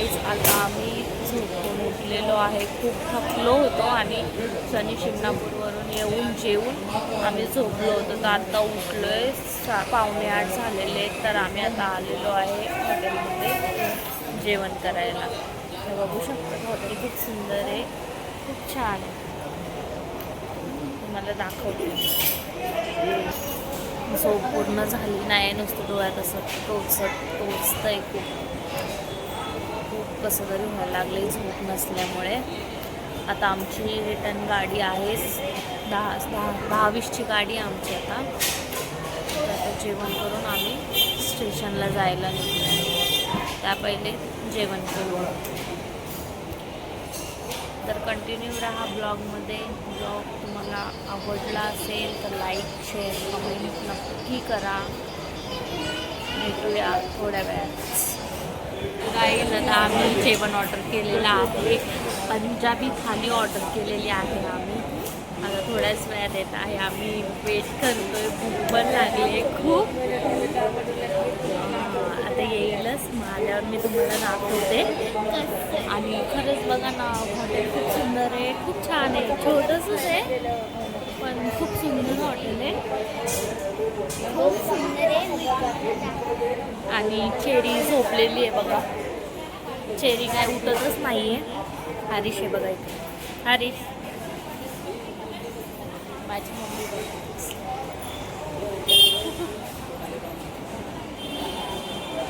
Guys आता आम्ही झोपून उठलेलो आहे. खूप थकलो होतो आणि शनी शिंगणापूरवरून येऊन जेवून आम्ही झोपलो होतो. तर आता उठलो आहे 7:45 झालेले. तर आम्ही आता आलेलो आहे हॉटेलमध्ये जेवण करायला. तर बघू शकता हॉटेल खूप सुंदर आहे, खूप छान आहे. तुम्हाला दाखवते. झोप पूर्ण झाली नाही, नुसतं डोळ्यात असं टोचतंय खूप कसं तरी व्हायला लागले झोप नसल्यामुळे. आता आमची रिटर्न गाडी आहे 10:20ची गाडी आमची. आता जेवण करून आम्ही स्टेशनला जायला निघलो. त्या पहिले जेवण करू. तर कंटिन्यू राहा ब्लॉगमध्ये. ब्लॉग तुम्हाला आवडला असेल तर लाईक, शेअर, कमेंट नक्की करा. भेटूया थोड्या वेळात. गाईज आता आम्ही जेवण ऑर्डर केलेलं आहे. पंजाबी थाली ऑर्डर केलेली आहे आम्ही. आता थोड्याच वेळात येत आहे. आम्ही वेट करतोय, भूक पण लागली खूप. आता येईलच, आल्यावर मी तुम्हाला दाखवते. आणि खरंच बघा ना, हॉटेल खूप सुंदर आहे, खूप छान आहे. छोटंसंच आहे पण खूप सुंदर हॉटेल आहे, खूप सुंदर आहे. आणि चेरी झोपलेली आहे बघा. चेरी काय उठतच नाही आहे. हरीश आहे बघा इथे. हरीश माझी मम्मी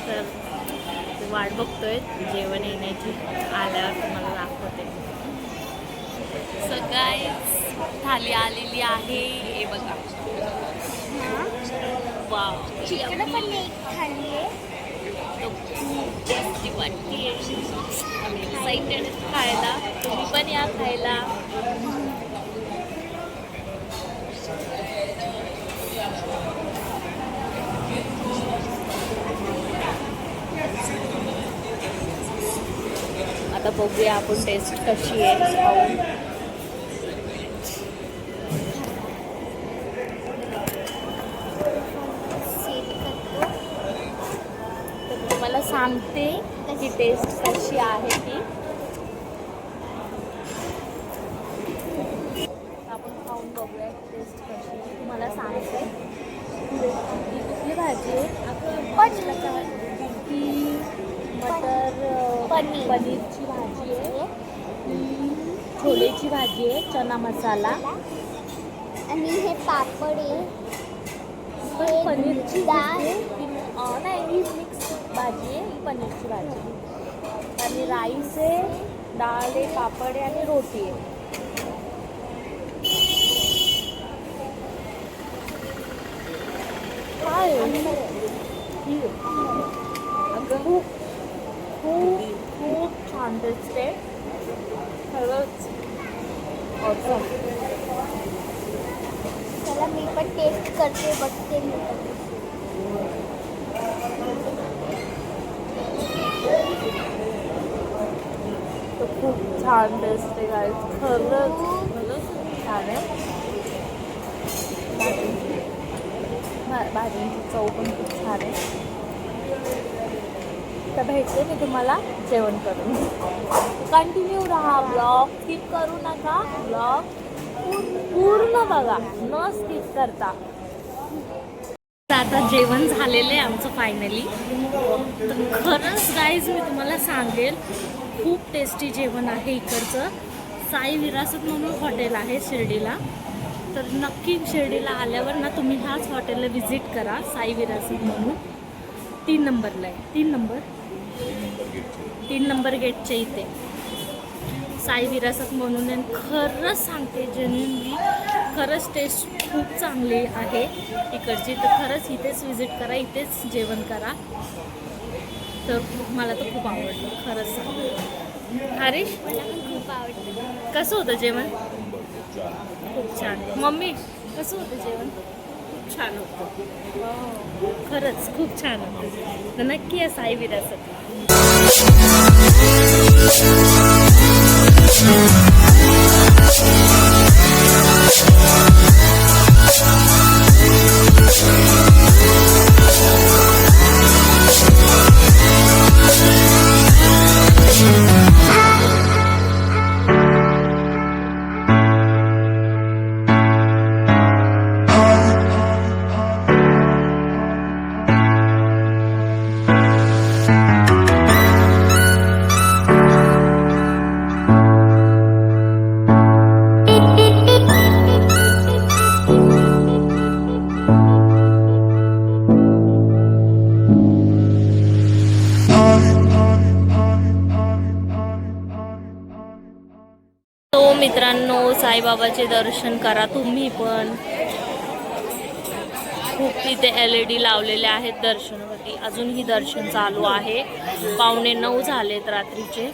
तर वाट बघतोय जेवण येण्याची. आल्यावर तुम्हाला दाखवते. सगळ्याच थाली आलेली आहे. हे बघा, वाव, चिकन पण एक थाली आहे. खूप टेस्टी वाटते. आम्ही एक्साइटेड खायला. तुम्ही पण या खायला. आता बघूया आपण टेस्ट कशी आहे खाऊन. तर तुम्हाला सांगते की टेस्ट कशी आहे ती. आपण खाऊन बघूया टेस्ट कशी आहे. तुम्हाला सांगते. ही कुठली भाजी आहे? ती पनीरची भाजी आहे. छोलेची भाजी आहे, चना मसाला. आणि हे पापड आहे. पनीरची डाळ नाही, ही मिक्स भाजी आहे. ही पनीरची भाजी आणि राईस आहे, डाळ आहे, पापड आहे आणि रोटी आहे. काय खूप खूप खूप छान टेस्ट आहे. खरंच ऑसम. चला मी पण टेस्ट करते, बघते मी पण. तो खूप छान टेस्ट आहे गाईस. खरंच छान आहे. भाजींची चव पण खूप छान आहे. तर भेटते मी तुम्हाला जेवण करून. कंटिन्यू राहा. ब्लॉग स्किप करू नका. ब्लॉग पूर्ण बघा, न स्किप करता. आता जेवण झालेलं आहे आमचं फायनली. तर खरंच गाईज मी तुम्हाला सांगेल, खूप टेस्टी जेवण आहे इकडचं. साई विरासत म्हणून हॉटेल आहे शिर्डीला. तर नक्की शिर्डीला आल्यावर ना तुम्ही ह्याच हॉटेलला व्हिजिट करा. साई विरासत म्हणून 3 नंबरला आहे. 3 नंबर गेटच्या इथे साई विरासत म्हणून आहे. खरंच सांगते जेन्युइनली, खरंच टेस्ट खूप चांगली आहे इकडची. तर खरंच इथेच व्हिजिट करा, इथेच जेवण करा. तर मला तर खूप आवडलं खरंच सांगते. हरीश, मला पण खूप आवडतं. कसं होतं जेवण? खूप छान. मम्मी, कसं होतं जेवण? खूप छान होतं. खरंच खूप छान होतं. तर नक्की या साई विरासत. मित्रांनो, साईबाबाचे दर्शन करा तुम्ही पण. खूप तिथे LED लावलेले आहेत दर्शनासाठी. अजूनही दर्शन चालू आहे. 8:45 झालेत रात्रीचे.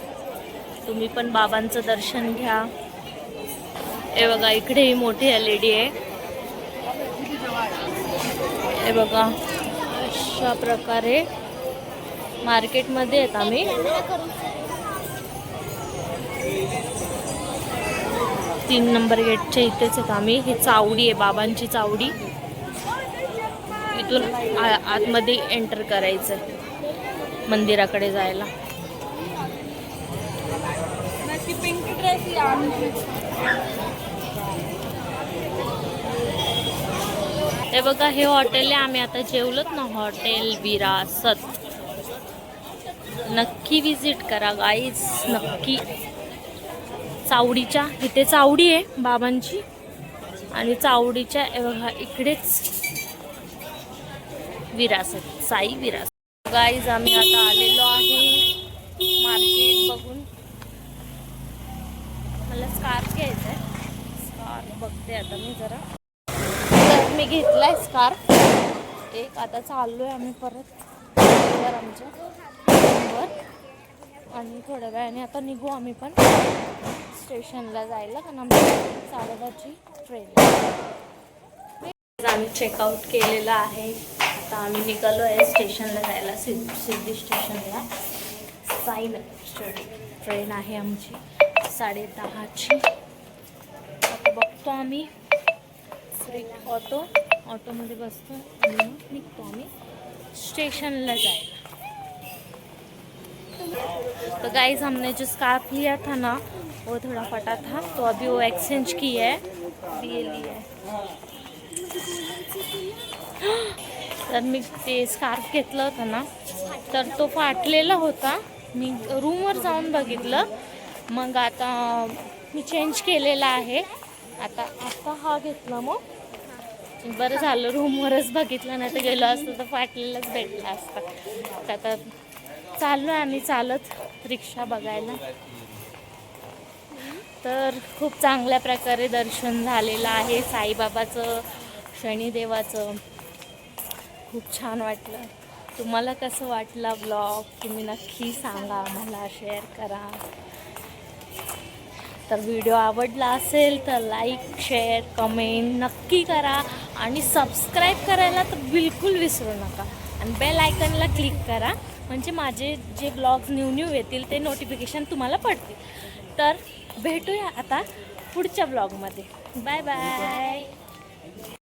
तुम्ही पण बाबांचं दर्शन घ्या. हे बघा, इकडेही मोठी LED आहे. हे बघा, अशा प्रकारे मार्केटमध्ये आहेत आम्ही. 3 नंबर गेटच्या इथेच आहेत आम्ही. ही चावडी आहे, बाबांची चावडी. इथून आतमध्ये एंटर करायचं आहे मंदिराकडे जायला. हे बघा, हे हॉटेल आहे. आम्ही आता जेवलोत ना, हॉटेल विरासत. नक्की विजिट करा गाईज, नक्की. चावडीच्या इथे चावडी आहे बाबांची, आणि चावडीच्या बघा इकडेच विरासत, साई विरासत. गाईज, आम्ही आता आलेलो आहे मार्केट बघून. मला स्कार्फ घ्यायचा आहे. स्कार्फ बघते आता मी जरा. तर मी घेतलाय स्कार्फ एक. आता चाललोय आम्ही परत आमच्या वर, आणि थोड्या वेळाने आता निघू आम्ही पण स्टेशनला जायला, कारण आमची 10:30ची ट्रेन. आम्ही चेकआउट केलेलं आहे. आता आम्ही निघालो आहे स्टेशनला जायला, सिद्धी स्टेशनला. साईनगर ट्रेन आहे आमची 10:30ची. आता बघतो आम्ही स्ट्रीट ऑटोमध्ये बसतो आणि मग निघतो आम्ही स्टेशनला जाएगा। तो गाइस हमने जो स्कार्फ लिया था ना वो थोड़ा फटा था, तो अभी वो एक्सचेंज किया है, अभी ये लिया है। तर मी ते स्कार्फ घेतलं होतं ना तर तो फाटलेला होता। मी रूमवर जाऊन बघितलं, मग आता मी चेंज केलेला आहे। आता हा घेतला, मग बरं झालं रूमवरच बघितलं, नाही तर गेलो असतं तर फाटलेलाच भेटला असता। आता चाललो आम्ही चालत रिक्षा बघायला। तर खूप चांगल्या प्रकारे दर्शन झालेलं आहे साईबाबाचं, शनिदेवाचं। खूप छान वाटलं। तुम्हाला कसं वाटलं ब्लॉग तुम्ही नक्की सांगा, मला शेअर करा। तर व्हिडिओ आवडला असेल तर लाईक शेअर कमेंट नक्की करा, आणि सबस्क्राईब करायला तर बिलकुल विसरू नका, आणि बेल आयकॉनला क्लिक करा, म्हणजे माझे जे ब्लॉग्स न्यू येतील ते नोटिफिकेशन तुम्हाला पडतील। तर भेटूया आता पुढच्या ब्लॉगमध्ये। Bye bye.